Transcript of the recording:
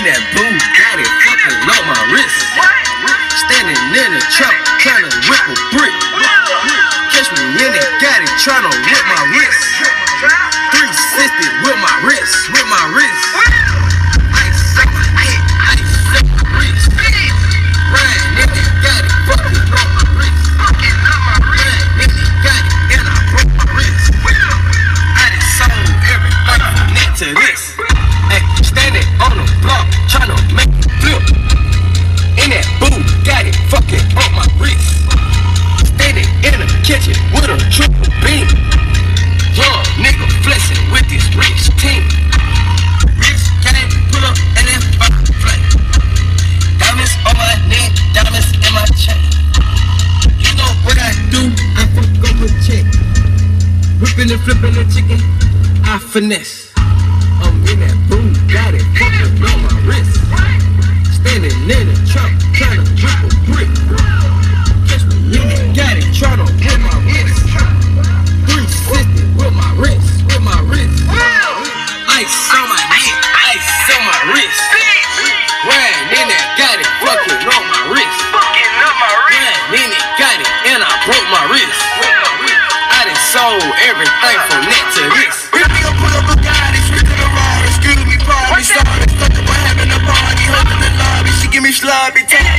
that blue, got it fucking on my wrist. Standing in the trap, tryna whip a brick. Catch me in it, got it, tryna whip my wrist. 360 with my wrist, with my wrist. Ice on my neck, ice on my wrist. Riding in it, got it, fucking on my wrist. Riding in it, got it, and I broke my wrist. I done sold everything from that to this. Ay, standing on the block, tryna make it flip. In that booth, got it, fucking on my wrist. Standing in the kitchen with a triple beam. Young nigga flexing with this rich team. Rich gang pull up and then fly. Diamonds on my neck, diamonds in my chain. You know what I do? I fuck up a check. Whipping and flipping the chicken, I finesse. I'm in that booth, got it, fucking on my wrist. Standing in the truck, tryna whip a brick. Catch me in it, got it, tryna whip my wrist. 360 with my wrist, with my wrist. Ice on my neck, ice on my wrist. Riding in it, got it, fucking on my wrist. Riding in it, got it, and I broke my wrist. I done sold everything from that to this. If you pull up a guy, they switch to the rod. Excuse me, pardon me, sorry. Stuck up, having a party, holding the lobby. She give me sloppy time.